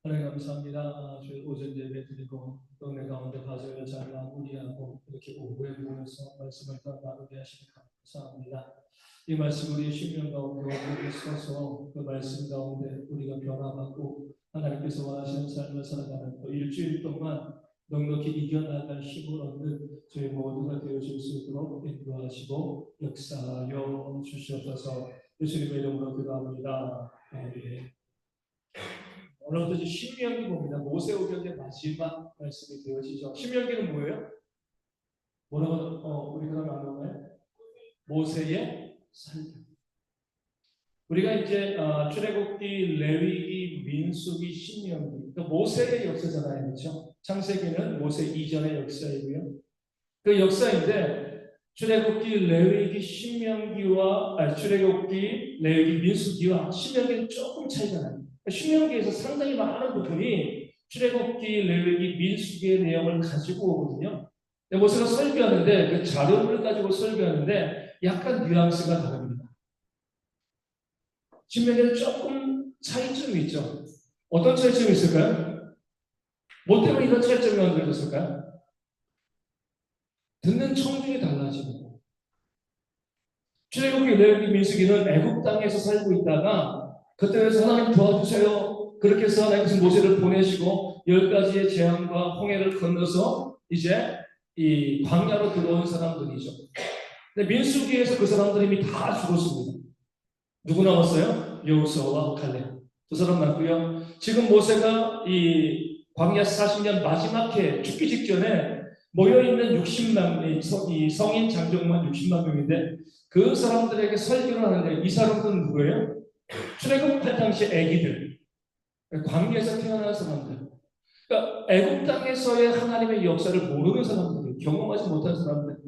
하나님 감사합니다. 주일 오전 예배 드리고 또 내 가운데 가정을 잘 마무리하고 이렇게 오후에 모여서 말씀을 더 나누게 하시니 감사합니다. 이 말씀 우리 심령 가운데 오고 있어서 그 말씀 가운데 우리가 변화하고 하나님께서 원하시는 삶을 살아가는 또 일주일 동안 넉넉히 이겨나갈 힘을 얻는 저희 모두가 되어줄 수 있도록 인도하시고 역사하여 주시옵소서. 예수님의 이름으로 기도합니다. 아멘. 오늘부터 이제 신명기 봅니다. 모세오경의 마지막 말씀이 되어지죠. 신명기는 뭐예요? 뭐라고 우리 그다음에 안 나오나요? 모세의 설교. 우리가 이제 출애굽기, 레위기, 민수기, 신명기. 그러니까 모세의 역사잖아요, 그렇죠? 창세기는 모세 이전의 역사이고요. 그 역사인데 출애굽기, 레위기, 신명기와 출애굽기, 레위기, 민수기와 신명기는 조금 차이가 나요. 신명기에서 상당히 많은 부분이 출애굽기, 레위기, 민수기의 내용을 가지고 오거든요. 모세가 설교하는데 그 자료를 가지고 설교하는데 약간 뉘앙스가 다릅니다. 신명기는 조금 차이점이 있죠. 어떤 차이점이 있을까요? 뭐 때문에 이런 차이점이 만들어졌을까요? 듣는 청중이 달라지고 출애굽기, 레위기, 민수기는 애굽 땅에서 살고 있다가 그때에서 하나님 도와주세요. 그렇게 해서 하나님께서 모세를 보내시고 10가지의 재앙과 홍해를 건너서 이제 이 광야로 들어온 사람들이죠. 근데 민수기에서 그 사람들이 이미 다 죽었습니다. 누구 남았어요? 여호수아와 칼렙. 두 사람 남고요. 지금 모세가 이 광야 40년 마지막 해 죽기 직전에 모여있는 60만 명, 이 성인 장정만 60만 명인데 그 사람들에게 설교를 하는데 이 사람들은 누구예요? 출애굽할 당시 애기들, 광야에서 태어난 사람들. 그러니까 애굽 땅에서의 하나님의 역사를 모르는 사람들, 경험하지 못한 사람들.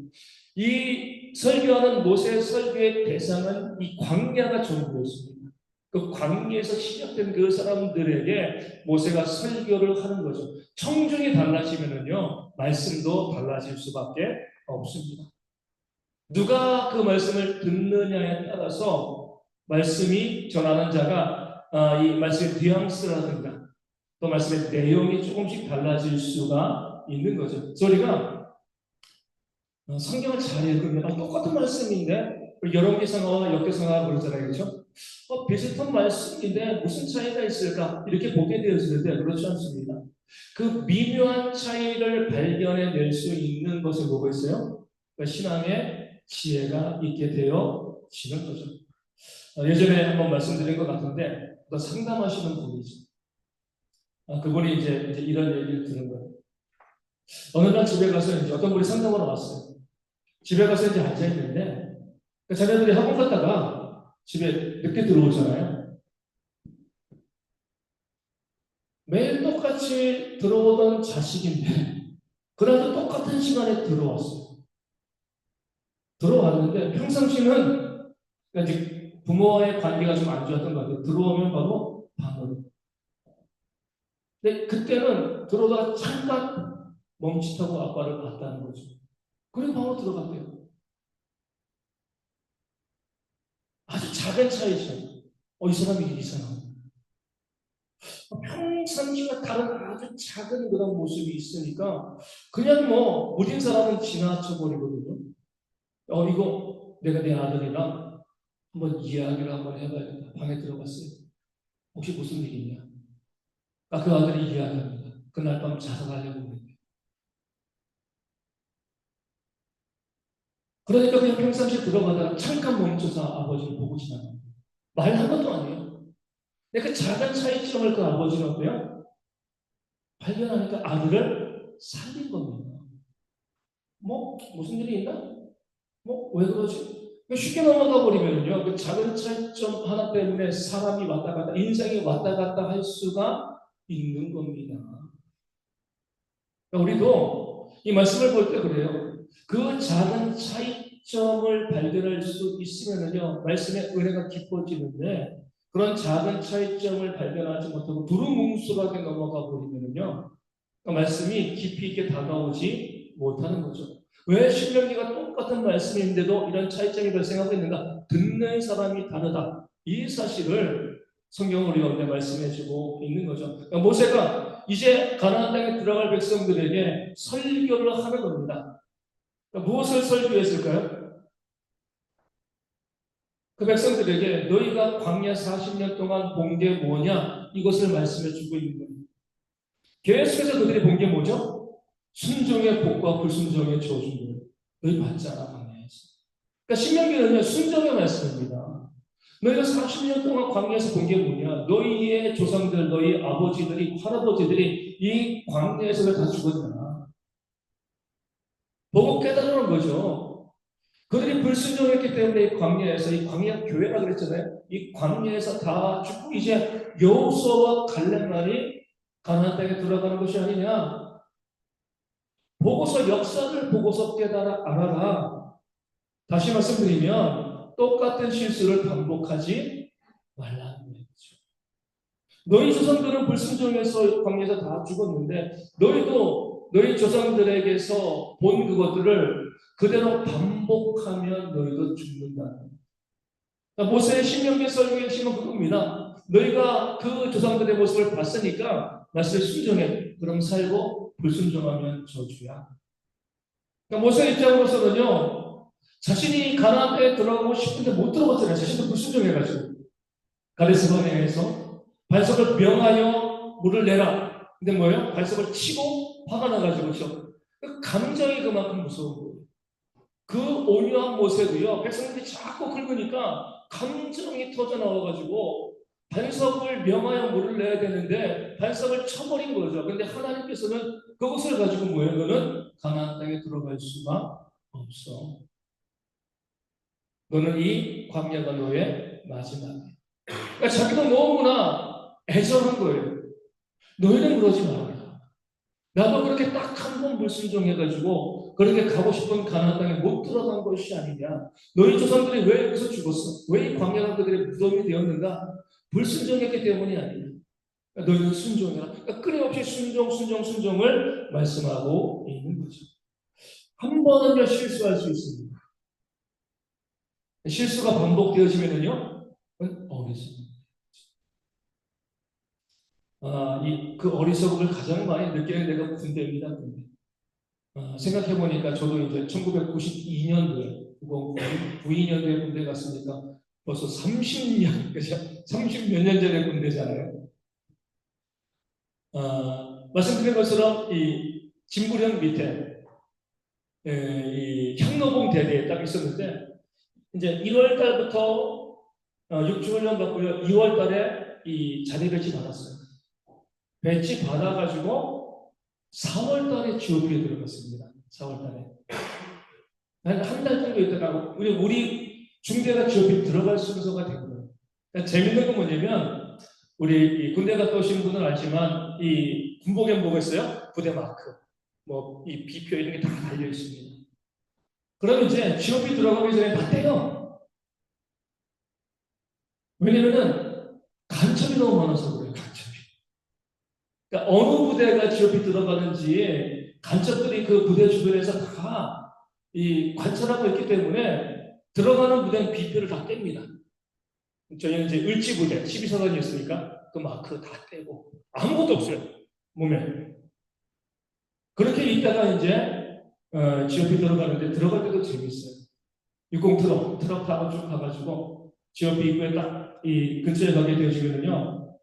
이 설교하는 모세의 설교의 대상은 이 광야가 전부였습니다. 그 광야에서 시작된 그 사람들에게 모세가 설교를 하는 거죠. 청중이 달라지면은요, 말씀도 달라질 수밖에 없습니다. 누가 그 말씀을 듣느냐에 따라서 말씀이 전하는 자가 이 말씀의 뉘앙스라든가 또 말씀의 내용이 조금씩 달라질 수가 있는 거죠. 우리가 성경을 잘 읽으면 똑같은 말씀인데 열왕기상하와 역기상하가 그러잖아요, 그렇죠? 비슷한 말씀인데 무슨 차이가 있을까 이렇게 보게 되어지는데 그렇지 않습니다. 그 미묘한 차이를 발견해낼 수 있는 것을 보고 있어요. 신앙의 지혜가 있게 되어지는 거죠. 예전에 한번 말씀드린 것 같은데 또 상담하시는 분이죠. 그분이 이제 이런 얘기를 들은 거예요. 어느 날 집에 가서 이제 어떤 분이 상담하러 왔어요. 집에 가서 이제 앉아있는데, 자녀들이 학원 갔다가 집에 늦게 들어오잖아요. 매일 똑같이 들어오던 자식인데, 그날도 똑같은 시간에 들어왔어요. 들어왔는데, 평상시는 이제 부모와의 관계가 좀 안 좋았던 것 같아요. 들어오면 바로 방으로. 근데 그때는 들어오다가 잠깐 멈칫하고 아빠를 봤다는 거죠. 그리고 방으로 들어갔대요. 아주 작은 차이죠. 이 사람이 이상하고. 평상시와 다른 아주 작은 그런 모습이 있으니까 그냥 뭐 무딘 사람은 지나쳐 버리거든요. 이거 내가 내 아들이랑 한번 이야기를 한번 해봐야겠다. 방에 들어갔어요. 혹시 무슨 일이냐? 그 아들이 이야기합니다. 그날 밤 자살하려고 그랬대요. 그러니까 그냥 평상시에 들어가다가 잠깐 멈춰서 아버지를 보고 지나갑니다. 말 한 번도 안 해요. 근데 그 작은 차이점을 그 아버지는 어때요? 발견하니까 아들을 살린 겁니다. 뭐 무슨 일이 있나? 뭐 왜 그러지? 쉽게 넘어가 버리면요, 그 작은 차이점 하나 때문에 사람이 왔다 갔다, 인생이 왔다 갔다 할 수가 있는 겁니다. 그러니까 우리도 이 말씀을 볼 때 그래요. 그 작은 차이점을 발견할 수 있으면요, 말씀의 은혜가 깊어지는데, 그런 작은 차이점을 발견하지 못하고 두루뭉술하게 넘어가 버리면요, 그 말씀이 깊이 있게 다가오지 못하는 거죠. 왜 신명기가 똑같은 말씀인데도 이런 차이점이 발생하고 있는가? 듣는 사람이 다르다. 이 사실을 성경은 우리가 오늘 말씀해주고 있는 거죠. 그러니까 모세가 이제 가나안 땅에 들어갈 백성들에게 설교를 하는 겁니다. 그러니까 무엇을 설교했을까요? 그 백성들에게 너희가 광야 40년 동안 본 게 뭐냐? 이것을 말씀해주고 있는 거예요. 계속해서 그들이 본 게 뭐죠? 순종의 복과 불순종의 저주를 너희 받잖아, 광야에서. 그러니까 신명기는요, 순종의 말씀입니다. 너희가 40년 동안 광야에서 본 게 뭐냐? 너희의 조상들, 너희 아버지들이, 할아버지들이 이 광야에서 왜 다 죽었냐? 보고 깨달은 거죠. 그들이 불순종했기 때문에 이 광야에서, 이 광야 교회라 그랬잖아요. 이 광야에서 다 죽고 이제 여호수아와 갈렙만이 가나안 땅에 들어가는 것이 아니냐? 보고서 역사를 보고서 깨달아 알아라. 다시 말씀드리면 똑같은 실수를 반복하지 말라는 거죠. 너희 조상들은 불순종해서 광야에서 다 죽었는데 너희도 너희 조상들에게서 본 그것들을 그대로 반복하면 너희도 죽는다. 그러니까 모세의 신명기 설교의 핵심은 그겁니다. 너희가 그 조상들의 모습을 봤으니까 말씀에 순종해. 그럼 살고 불순종하면 저주야. 그러니까 모세 입장으로서는요, 자신이 가나안 땅에 들어가고 싶은데 못 들어갔잖아요. 자신도 불순종해가지고 가데스 바네아에서 반석을 명하여 물을 내라. 근데 뭐예요? 반석을 치고 화가 나가지고 그렇죠. 그 감정이 그만큼 무서운 거예요. 그 온유한 모세도요, 백성들이 자꾸 긁으니까 감정이 터져 나와가지고 반석을 명하여 물을 내야 되는데 반석을 쳐버린 거죠. 근데 하나님께서는 그것을 가지고 뭐예요? 너는 가나안 땅에 들어갈 수가 없어. 너는 이 광야가 너의 마지막이야. 그러니까 자기도 너무나 애절한 거예요. 너희는 그러지 마라. 나도 그렇게 딱 한 번 불순종해가지고 그렇게 가고 싶은 가나안 땅에 못 들어간 것이 아니냐. 너희 조상들이 왜 여기서 죽었어? 왜 이 광야가 그들의 무덤이 되었는가? 불순종했기 때문이 아니냐. 그러니까 너희는 순종해라. 그러니까 끊임없이 순종을 말씀하고 있는 거죠. 한 번은요 실수할 수 있습니다. 실수가 반복되어지면은요 어리석음. 그 어리석음을 가장 많이 느끼는 데가 군대입니다. 군대. 생각해보니까 저도 이제 1992년도에 92년도에 군대 갔으니까 벌써 30년, 그죠? 30몇 년 전에 군대잖아요. 말씀드린 것처럼 이 진부령 밑에 이 향로봉 대대에 딱 있었는데 이제 1월 달부터 6주훈련 받고요. 2월 달에 이 자대 배치 받았어요. 배치 받아가지고 4월 달에 GOP에 들어갔습니다. 4월 달에. 한 달 정도 있다가 우리 중대가 GOP 들어갈 순서가 된 거예요. 그러니까 재밌는 건 뭐냐면 우리 군대 갔다 오신 분은 알지만 이 군복에 뭐가 있어요? 부대 마크, 뭐 이 비표 이런 게 다 달려 있습니다. 그러면 이제 GOP 들어가기 전에 다 떼요. 왜냐면은 간첩이 너무 많아서 그래요. 간첩이. 그러니까 어느 부대가 GOP 들어가는지 간첩들이 그 부대 주변에서 다 이 관찰하고 있기 때문에 들어가는 부대는 비표를 다 뗍니다. 저희는 이제 을지부대 12사단이었으니까 그 마크 다 떼고 아무것도 없어요. 몸에. 그렇게 있다가 이제 GOP 들어가는데 들어갈 때도 재밌어요. 60 트럭 타고 쭉 가가지고 GOP 입구에 딱 이 근처에 가게 되시면요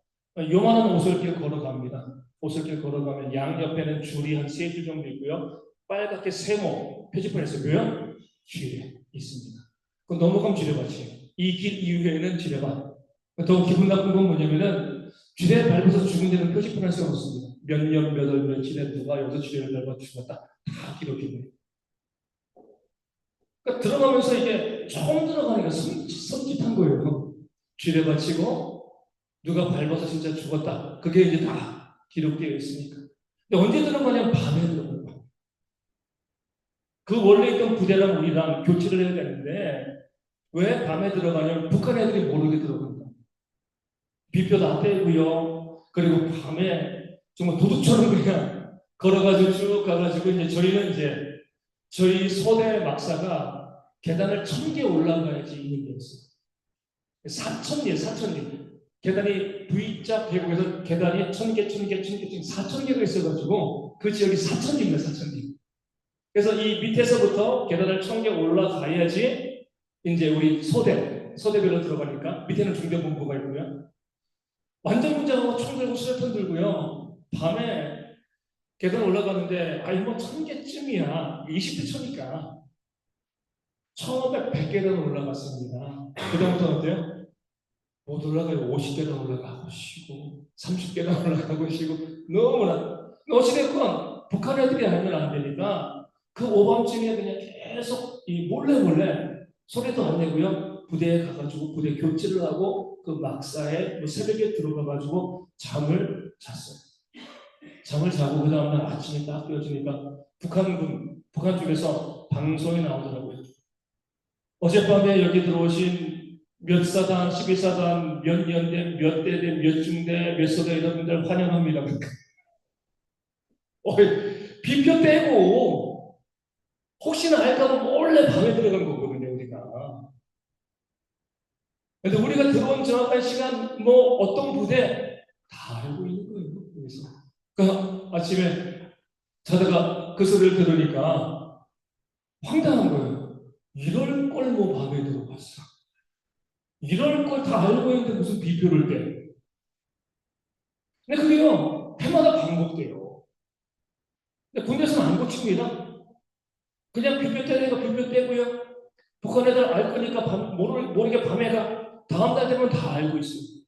요만한 오솔길 걸어갑니다. 오솔길 걸어가면 양옆에는 줄이 한 3줄 정도 있고요. 빨갛게 세모 표지판에 있어요. 지뢰 있습니다. 그럼 넘어가면 지뢰밭이에요. 이 길 이후에는 지뢰밭. 더 기분 나쁜 건 뭐냐면은 쥐레 밟아서 죽은 데는 표지판할 수가 없습니다. 몇 년, 몇 월, 며칠에 누가 여기서 쥐레를 밟아 죽었다. 다 기록이. 그러니까 들어가면서 이게 처음 들어가니까 섬찟한 거예요. 쥐레 바치고 누가 밟아서 진짜 죽었다. 그게 이제 다 기록되어 있으니까. 근데 언제 들어가냐면 밤에 들어가요. 그 원래 있던 부대랑 우리랑 교체를 해야 되는데 왜 밤에 들어가냐면 북한 애들이 모르게 들어간다. 비표도 안 떼고요. 그리고 밤에 정말 도둑처럼 그냥 걸어가지고 쭉 가가지고 이제 저희는 이제 저희 소대 막사가 계단을 1000개 올라가야지 있는 데였어요. 4,000개, 4,000개. 계단이 V자 계곡에서 계단이 1000개, 1000개, 1000개, 지금 4,000개가 있어가지고 그 지역이 4,000개입니다, 4,000개. 그래서 이 밑에서부터 계단을 1000개 올라가야지 이제 우리 소대별로 들어가니까 밑에는 중대본부가 있고요. 완전 문장하고 총 들고 수류탄 들고요. 밤에 계단 올라가는데 아니 뭐 1000개쯤이야. 20대 초니까. 처음에 100계단 올라갔습니다. 그다음부터 어때요? 못 올라가요. 50계단 올라가고 쉬고 30계단 올라가고 쉬고 너무나 어찌됐건 북한 애들이 하면 안 되니까 그 오밤중에 그냥 계속 이 몰래 소리도 안 내고요. 부대에 가가지고 부대 교체를 하고 그 막사에 뭐 새벽에 들어가가지고 잠을 잤어요. 잠을 자고 그 다음날 아침에 딱 깨어지니까 북한 쪽에서 방송이 나오더라고요. 어젯밤에 여기 들어오신 몇 사단, 11사단, 몇 연대, 몇 대대, 몇 중대, 몇 소대 여러분들 환영합니다. 비표 떼고 혹시나 할까봐 몰래 밤에 들어간 거거든요, 우리가. 근데 우리가 들어온 정확한 시간, 뭐 어떤 부대 다 알고 있는 거예요. 그래서 그 아침에 자다가 그 소리를 들으니까 황당한 거예요. 이럴 걸 뭐 밤에 들어봤어. 이럴 걸 다 알고 있는데 무슨 비표를 떼. 근데 그게요, 해마다 반복돼요. 근데 군대에서는 안 고칩니다. 그냥 비표 떼니까 비표 떼고요. 북한 애들 알 거니까 모르게 밤에 가. 다음 날 되면 다 알고 있어요.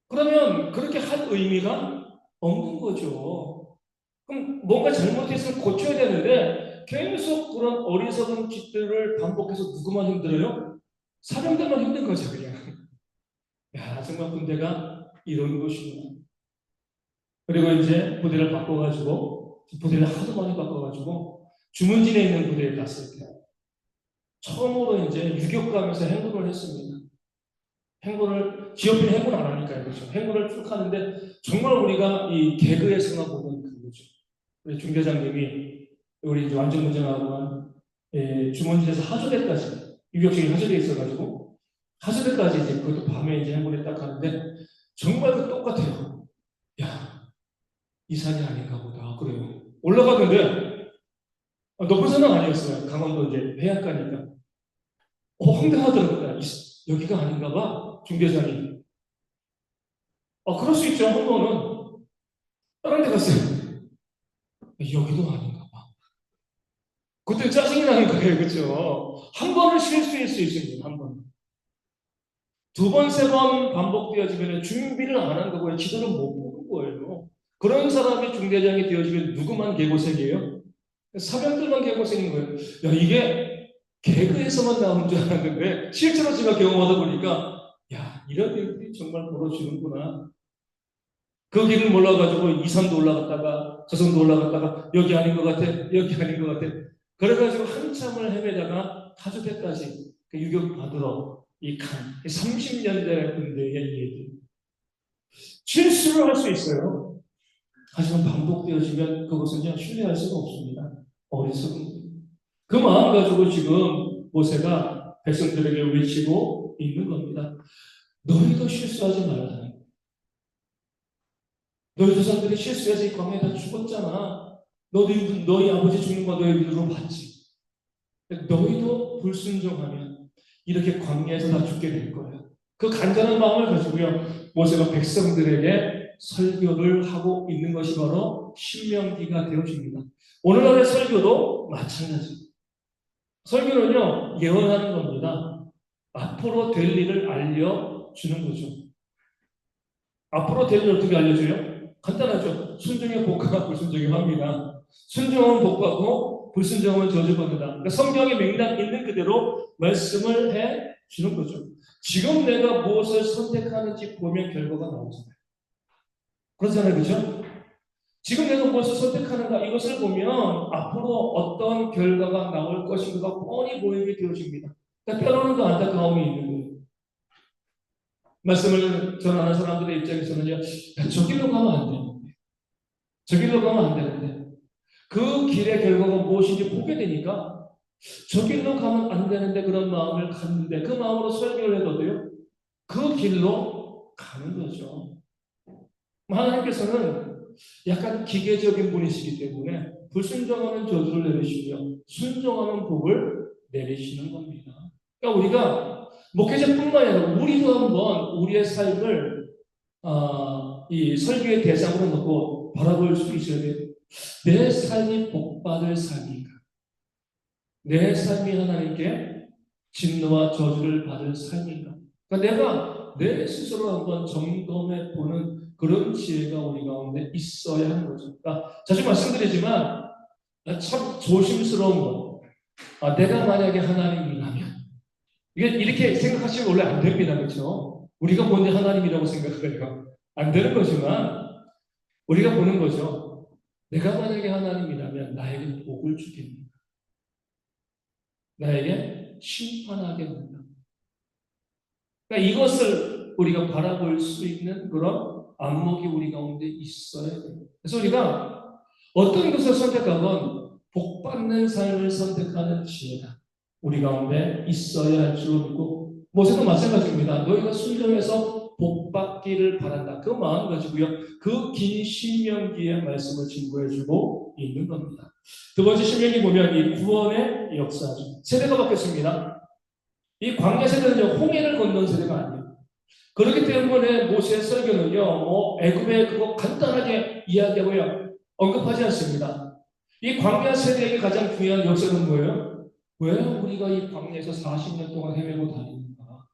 그러면 그렇게 할 의미가 없는 거죠. 그럼 뭔가 잘못했으면 고쳐야 되는데 계속 그런 어리석은 짓들을 반복해서 누구만 힘들어요? 사령관만 힘든 거죠, 그냥. 야, 정말 군대가 이런 곳이구나. 그리고 이제 부대를 바꿔가지고, 부대를 하도 많이 바꿔가지고, 주문진에 있는 부대에 갔을 때, 처음으로 이제 유격감에서 행군을 했습니다. 지역兵행군 안 하니까요, 그렇죠. 행군을 쭉 하는데, 정말 우리가 이 개그에서만 보던 그거죠. 우리 중대장님이, 우리 이제 완전무장하고, 주문진에서 하소대까지, 유격식이 하소대에 있어가지고, 하소대까지 이제 그것도 밤에 이제 행군에 딱 가는데, 정말 그 똑같아요. 야, 이 산이 아닌가 보다. 그래요. 올라갔는데 높은 산은 아니었어요. 강원도 이제 해안가니까. 황당하더라고요. 여기가 아닌가 봐. 중계산이. 그럴 수 있죠. 한 번은. 다른 데 갔어요. 여기도 아닌가 봐. 그때 짜증이 나는 거예요. 그렇죠? 한 번은 실수일 수 있습니다. 한 번. 두 번, 세 번 반복되어지면 준비를 안 한 거고요. 지도를 못 보는 거예요. 그런 사람이 중대장이 되어지면 누구만 개고생이에요? 사병들만 개고생인 거예요. 야, 이게 개그에서만 나오는 줄 알았는데 실제로 제가 경험하다 보니까 야, 이런 일들이 정말 벌어지는구나. 그 길을 몰라가지고 이 산도 올라갔다가 저 산도 올라갔다가 여기 아닌 것 같아, 여기 아닌 것 같아. 그래가지고 한참을 헤매다가 타주대까지 그 유격 받으러 이 간, 30년대 군대의 얘기. 실수를 할 수 있어요. 하지만 반복되어지면 그것은 그냥 신뢰할 수가 없습니다. 어리석은 그 마음 가지고 지금 모세가 백성들에게 외치고 있는 겁니다. 너희도 실수하지 말라. 너희 조상들이 실수해서 이 광야에다 죽었잖아. 너희 아버지 죽는 거 너희 눈으로 봤지. 너희도 불순종하면 이렇게 광야에서 다 죽게 될 거야. 그 간절한 마음을 가지고요. 모세가 백성들에게 설교를 하고 있는 것이 바로 신명기가 되어집니다. 오늘날의 설교도 마찬가지. 설교는요, 예언하는 겁니다. 앞으로 될 일을 알려주는 거죠. 앞으로 될 일 어떻게 알려줘요? 간단하죠. 순종의 복과 불순종의 화입니다. 순종은 복받고 불순종은 저주받는다. 그러니까 성경의 맥락 있는 그대로 말씀을 해 주는 거죠. 지금 내가 무엇을 선택하는지 보면 결과가 나오잖아요. 그렇잖아요. 그렇죠? 지금 내가 무엇을 선택하는가 이것을 보면 앞으로 어떤 결과가 나올 것인가가 뻔히 보이게 되어집니다. 그러니까 때로는 그 안타까움이 있는 거예요. 말씀을 전하는 사람들의 입장에서는요, 야, 저 길로 가면 안 되는데, 저 길로 가면 안 되는데, 그 길의 결과가 무엇인지 보게 되니까, 저 길로 가면 안 되는데 그런 마음을 갖는데, 그 마음으로 설교를 해도요, 그 길로 가는 거죠. 하나님께서는 약간 기계적인 분이시기 때문에, 불순종하는 저주를 내리시고요, 순종하는 복을 내리시는 겁니다. 그러니까 우리가 목회자뿐만 아니라 우리도 한번 우리의 삶을 이 설교의 대상으로 놓고 바라볼 수 있어야 돼요. 내 삶이 복받을 삶인가? 내 삶이 하나님께 진노와 저주를 받을 삶인가? 그러니까 내가 내 스스로 한번 점검해 보는 그런 지혜가 우리 가운데 있어야 하는 거죠. 그러니까 자주 말씀드리지만 참 조심스러운 거. 내가 만약에 하나님이라면 이게 이렇게 생각하시면 원래 안 됩니다. 그렇죠? 우리가 뭔데 하나님이라고 생각해요. 안 되는 거지만 우리가 보는 거죠. 내가 만약에 하나님이라면 나에게 복을 주겠는가? 나에게 심판하게 한다. 그러니까 이것을 우리가 바라볼 수 있는 그런 안목이 우리 가운데 있어야 돼요. 그래서 우리가 어떤 것을 선택하건 복받는 삶을 선택하는 지혜가 우리 가운데 있어야 할 줄 믿고 모세도 마찬가지입니다. 너희가 순종해서 복받기를 바란다. 그 마음 가지고요. 그 긴 신명기의 말씀을 증거해주고 있는 겁니다. 두 번째 신명기 보면 이 구원의 역사죠. 세대가 바뀌었습니다. 이 광야 세대는요, 홍해를 건넌 세대가 아니에요. 그렇기 때문에 모세의 설교는요, 애굽의 그거 간단하게 이야기하고요, 언급하지 않습니다. 이 광야 세대에게 가장 중요한 역사는 뭐예요? 왜 우리가 이 광야에서 40년 동안 헤매고 다니는가?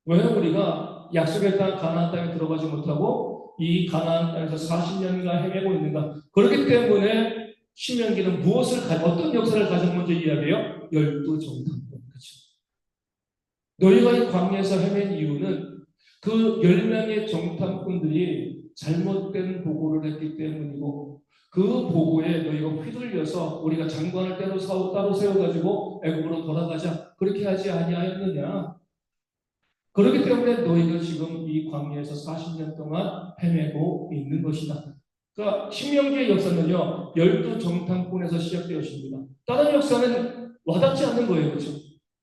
왜 우리가 약속의 땅 가나안 땅에 들어가지 못하고 이 가나안 땅에서 40년간 헤매고 있는가? 그렇기 때문에 신명기는 어떤 역사를 가장 먼저 이야기해요? 열두 정탐꾼. 그렇죠? 너희가 이 광야에서 헤맨 이유는 그 10명의 정탐꾼들이 잘못된 보고를 했기 때문이고 그 보고에 너희가 휘둘려서 우리가 장관을 따로 세워가지고 애굽으로 돌아가자 그렇게 하지 아니하였느냐. 그렇기 때문에 너희가 지금 이 광야에서 40년 동안 헤매고 있는 것이다. 그러니까 신명기의 역사는요 12정탐꾼에서 시작되었습니다. 다른 역사는 와닿지 않는 거예요. 그렇죠?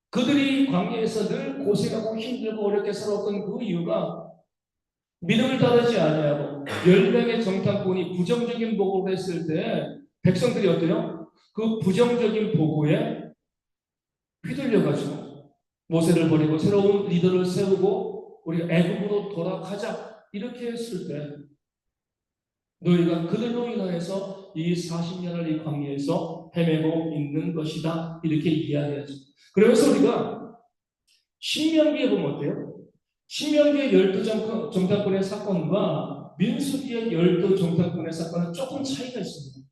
그들이 광야에서 늘 고생하고 힘들고 어렵게 살았던 그 이유가 믿음을 따르지 아니하고 10명의 정탐꾼이 부정적인 보고를 했을 때 백성들이 어때요? 그 부정적인 보고에 휘둘려가지고 모세를 버리고 새로운 리더를 세우고 우리가 애굽으로 돌아가자 이렇게 했을 때 너희가 그들로 인하여서 이 40년을 이 광야에서 헤매고 있는 것이다 이렇게 이야기하죠. 그래서 우리가 신명기에 보면 어때요? 신명기의 12정탐꾼의 사건과 민수기의 12정탐꾼의 사건은 조금 차이가 있습니다.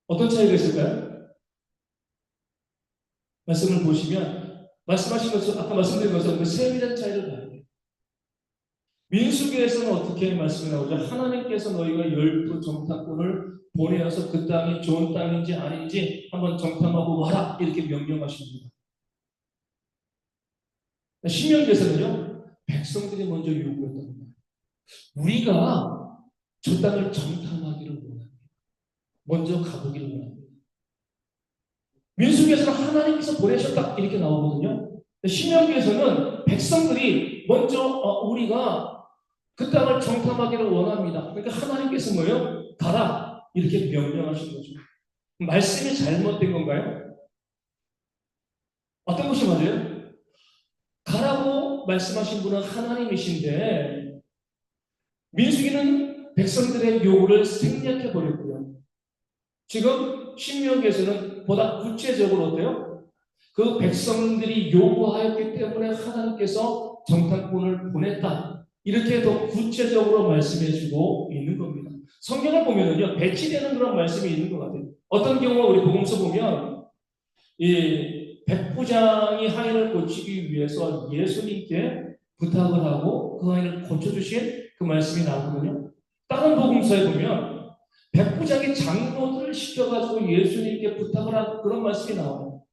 어떤 차이가 있을까요? 말씀을 보시면 말씀하신 것처럼 아까 말씀드린 것처럼 그 세밀한 차이를 봐야 돼요. 민수기에서는 어떻게 말씀이 나오죠? 하나님께서 너희가 12정탐꾼을 보내어서 그 땅이 좋은 땅인지 아닌지 한번 정탐하고 와라 이렇게 명령하십니다. 신명기에서는요 백성들이 먼저 요구했던 거예요. 우리가 저 땅을 정탐하기를 원합니다. 먼저 가보기를 원합니다. 민수기에서는 하나님께서 보내셨다 이렇게 나오거든요. 신명기에서는 백성들이 먼저 우리가 그 땅을 정탐하기를 원합니다. 그러니까 하나님께서 뭐예요? 가라 이렇게 명령하신 거죠. 말씀이 잘못된 건가요? 어떤 것이 맞아요? 가라고 말씀하신 분은 하나님이신데 민수기는 백성들의 요구를 생략해 버렸고요. 지금 신명기에서는 보다 구체적으로 어때요? 그 백성들이 요구하였기 때문에 하나님께서 정탐꾼을 보냈다. 이렇게 더 구체적으로 말씀해 주고 있는 겁니다. 성경을 보면은요, 배치되는 그런 말씀이 있는 것 같아요. 어떤 경우 우리 복음서 보면 이 백부장이 하인을 고치기 위해서 예수님께 부탁을 하고 그 하인을 고쳐주신 그 말씀이 나오거든요. 다른 복음서에 보면 백부장이 장로들을 시켜가지고 예수님께 부탁을 한 그런 말씀이 나와요.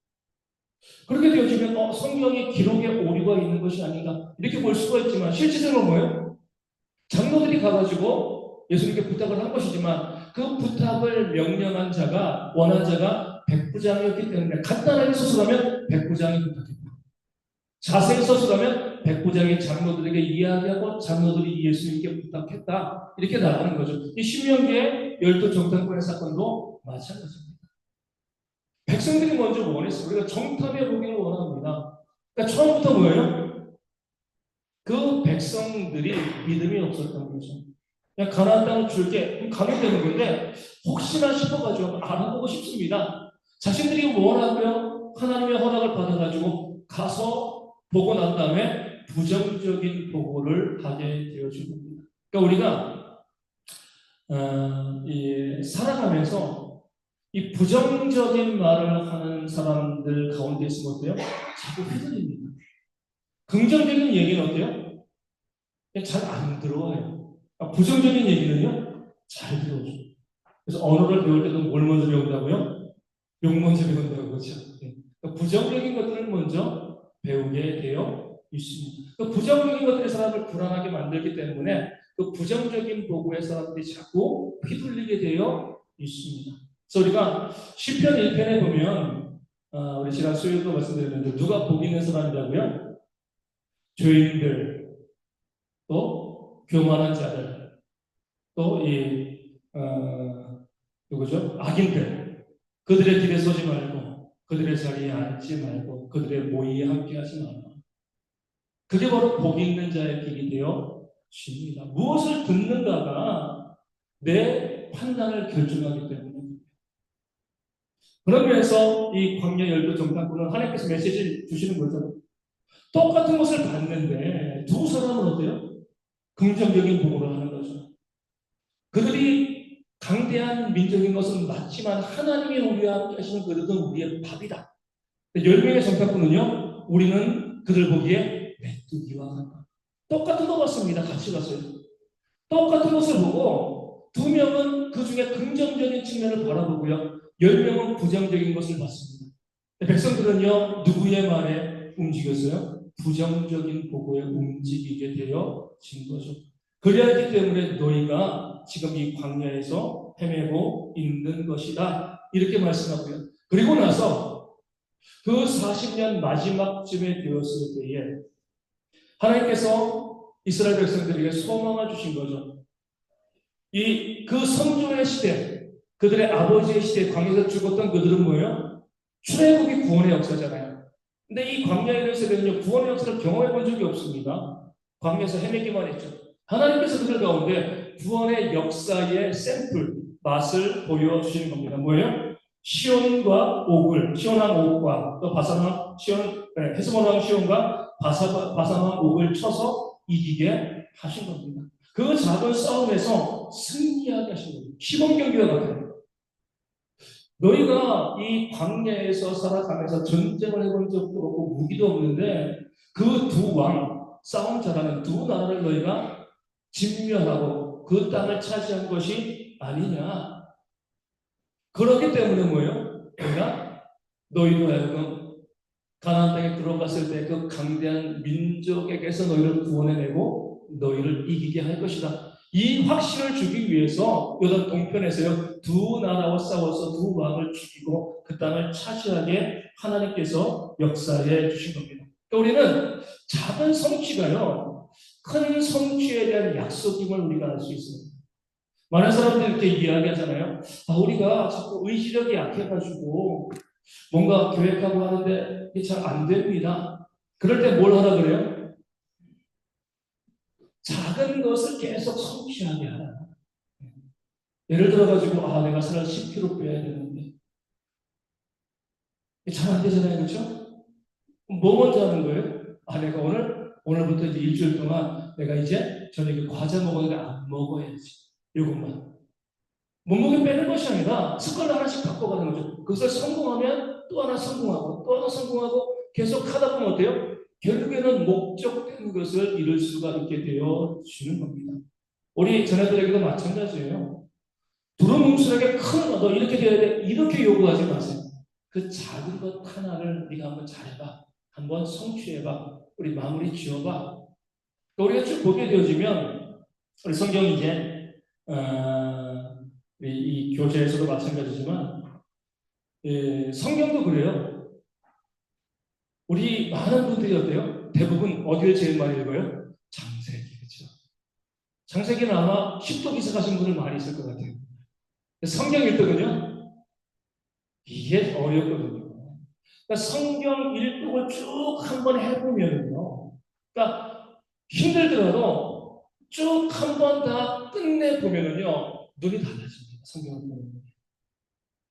그렇게 되어지면 성경의 기록에 오류가 있는 것이 아닌가 이렇게 볼 수가 있지만 실제적으로 뭐예요? 장로들이 가가지고 예수님께 부탁을 한 것이지만 그 부탁을 명령한 자가 원한 자가 백부장이었기 때문에 간단하게 서술하면 백부장이 부탁했다. 자세히 서술하면 백부장이 장로들에게 이야기하고 장로들이 예수님께 부탁했다. 이렇게 나가는 거죠. 이 신명기의 열두 정탐꾼의 사건도 마찬가지입니다. 백성들이 먼저 원했어요. 우리가 정탐해 보기를 원합니다. 그러니까 처음부터 뭐예요? 그 백성들이 믿음이 없었던 거죠. 그냥 가나안 땅을 줄게 가면 되는 건데 혹시나 싶어가지고 알아보고 싶습니다. 자신들이 원하며 하나님의 허락을 받아가지고 가서 보고 난 다음에 부정적인 보고를 하게 되어진 겁니다. 그러니까 우리가 살아가면서 이 부정적인 말을 하는 사람들 가운데 있으면 어때요? 자꾸 휘둘립니다. 긍정적인 얘기는 어때요? 잘 안 들어와요. 부정적인 얘기는요, 잘 들어오죠. 그래서 언어를 배울 때도 뭘 먼저 배운다고요? 욕 먼저 배운다고 그러죠. 그러니까 부정적인 것들을 먼저 배우게 되어 있습니다. 그 부정적인 것들이 사람을 불안하게 만들기 때문에 그 부정적인 보고에 사람들이 자꾸 휘둘리게 되어 있습니다. 그래서 우리가 시편 1편에 보면 우리 지난 수요일도 말씀드렸는데 누가 복 있는 사람이라고요? 죄인들, 또 교만한 자들, 또 누구죠? 악인들, 그들의 길에 서지 말고 그들의 자리에 앉지 말고 그들의 모의에 함께하지 말고 그게 바로 복 있는 자의 길이 되어 집니다. 무엇을 듣는가가 내 판단을 결정하기 때문에 그러면서 이 광야 열두 정탐꾼은 하나님께서 메시지를 주시는 거죠. 똑같은 것을 봤는데 두 사람은 어때요? 긍정적인 보고를 하는 거죠. 그들이 강대한 민족인 것은 맞지만 하나님이 우리와 함께 하시는 그들은 우리의 밥이다. 10명의 정탐꾼은요, 우리는 그들 보기에 메뚜기와 같다. 똑같은 것 같습니다. 같이 갔어요. 똑같은 것을 보고 2명은 그 중에 긍정적인 측면을 바라보고요. 10명은 부정적인 것을 봤습니다. 백성들은요, 누구의 말에 움직였어요? 부정적인 보고에 움직이게 되어진 거죠. 그래야기 때문에 너희가 지금 이 광야에서 헤매고 있는 것이다. 이렇게 말씀하고요. 그리고 나서 그 40년 마지막쯤에 되었을 때에 하나님께서 이스라엘 백성들에게 소망을 주신 거죠. 그 선조의 시대, 그들의 아버지의 시대, 광야에서 죽었던 그들은 뭐예요? 출애굽이 구원의 역사잖아요. 근데 이 광야에 대해서는요, 구원의 역사를 경험해 본 적이 없습니다. 광야에서 헤매기만 했죠. 하나님께서 그들 가운데 구원의 역사의 샘플, 맛을 보여주시는 겁니다. 뭐예요? 시온과 옥을, 시온왕 옥과 또 바산왕, 헤스본왕 시온과 바산왕 옥을 쳐서 이기게 하신 겁니다. 그 작은 싸움에서 승리하게 하신 겁니다. 시범 경기와 같아요. 너희가 이 광야에서 살아가면서 전쟁을 해본 적도 없고 무기도 없는데 그 두 왕, 싸움 잘하는 두 나라를 너희가 진멸하고 그 땅을 차지한 것이 아니냐. 그렇기 때문에 뭐예요? 내가 너희로 하여금 가나안 땅에 들어갔을 때 그 강대한 민족에게서 너희를 구원해내고 너희를 이기게 할 것이다. 이 확신을 주기 위해서 요단 동편에서요, 두 나라와 싸워서 두 왕을 죽이고 그 땅을 차지하게 하나님께서 역사해 주신 겁니다. 그러니까 우리는 작은 성취가요, 큰 성취에 대한 약속임을 우리가 알 수 있습니다. 많은 사람들이 이렇게 이야기하잖아요. 우리가 자꾸 의지력이 약해가지고 뭔가 계획하고 하는데 이게 잘 안 됩니다. 그럴 때 뭘 하라 그래요? 작은 것을 계속 성취하게 하라. 예를 들어가지고 내가 살 10kg 빼야 되는데 잘 안 되잖아요. 그렇죠? 뭐 먼저 하는 거예요? 내가 오늘 오늘부터 이제 일주일 동안 내가 이제 저녁에 과자 먹었는데 안 먹어야지. 이것만. 몸무게 빼는 것이 아니라 습관을 하나씩 바꿔가는 거죠. 그것을 성공하면 또 하나 성공하고 또 하나 성공하고 계속 하다 보면 어때요? 결국에는 목적된 것을 이룰 수가 있게 되어지는 겁니다. 우리 자녀들에게도 마찬가지예요. 두루뭉술하게 큰 너 이렇게 돼야 돼 이렇게 요구하지 마세요. 그 작은 것 하나를 네가 한번 잘해봐. 한번 성취해봐. 우리 마무리 지어봐. 우리가 쭉 보게 되어지면 우리 성경이 이제 이 교재에서도 마찬가지지만 성경도 그래요. 우리 많은 분들이 어때요? 대부분 어디를 제일 많이 읽어요? 창세기. 그렇죠? 창세기는 아마 10도 기색하신 분들 많이 있을 것 같아요. 성경 읽거든요. 이게 어렵거든요. 그러니까 성경 읽독을 쭉 한번 해보면요. 그러니까 힘들더라도 쭉 한 번 다 끝내보면요. 눈이 달라집니다. 성경을 보면.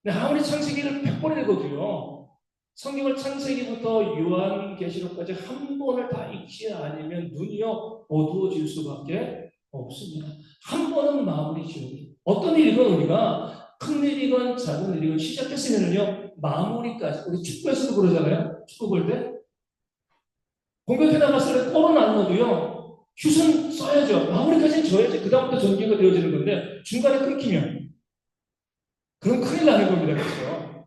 근데 아무리 창세기를 100번 읽어도요. 성경을 창세기부터 요한계시록까지 한 번을 다 읽지 않으면 눈이요. 어두워질 수밖에 없습니다. 한 번은 마무리 지어야 돼요. 어떤 일이건 우리가 큰 일이건 작은 일이건 시작했으면요. 마무리까지. 우리 축구에서도 그러잖아요. 축구 볼 때. 공격해 나갔을 때 골은 안 넣어도요. 슛은 써야죠. 마무리까지는 져야지. 그다음부터 전개가 되어지는 건데 중간에 끊기면 그럼 큰일 나는 겁니다. 그렇죠?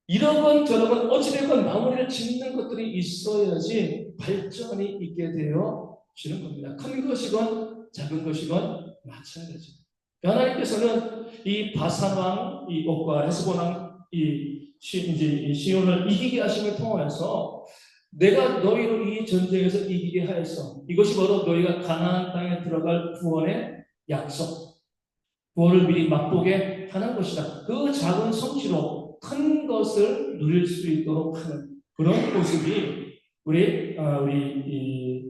이런 건 저런 건 어찌됐건 마무리를 짓는 것들이 있어야지 발전이 있게 되어지는 겁니다. 큰 것이건 작은 것이건 마찬가지입니다. 하나님께서는 이 바산왕, 이 옥과 헤스본 왕, 이 시온을 이기게 하심을 통하여서 내가 너희를 이 전쟁에서 이기게 하였어. 이것이 바로 너희가 가나안 땅에 들어갈 구원의 약속, 구원을 미리 맛보게 하는 것이다. 그 작은 성취로 큰 것을 누릴 수 있도록 하는 그런 모습이 우리 이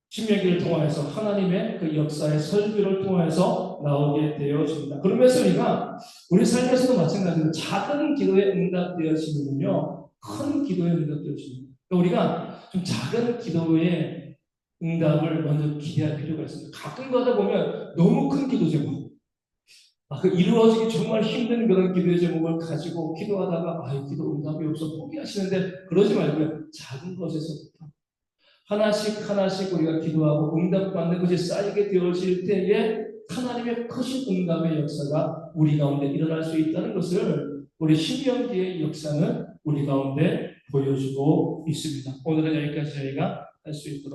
신명기를 통해서 하나님의 그 역사의 설교를 통해서 나오게 되어집니다. 그러면서 우리 삶에서도 마찬가지로 작은 기도에 응답되어지면요, 큰 기도에 응답되어집니다. 그러니까 우리가 좀 작은 기도의 응답을 먼저 기대할 필요가 있습니다. 가끔 가다 보면 너무 큰 기도 제목, 그 이루어지기 정말 힘든 그런 기도의 제목을 가지고 기도하다가 이 기도 응답이 없어 포기하시는데 그러지 말고요. 작은 것에서부터 하나씩 하나씩 우리가 기도하고 응답받는 것이 쌓이게 되어질 때에 하나님의 크신 응답의 역사가 우리 가운데 일어날 수 있다는 것을 우리 신명기의 역사는 우리 가운데 보여주고 있습니다. 오늘은 여기까지 저희가 할 수 있도록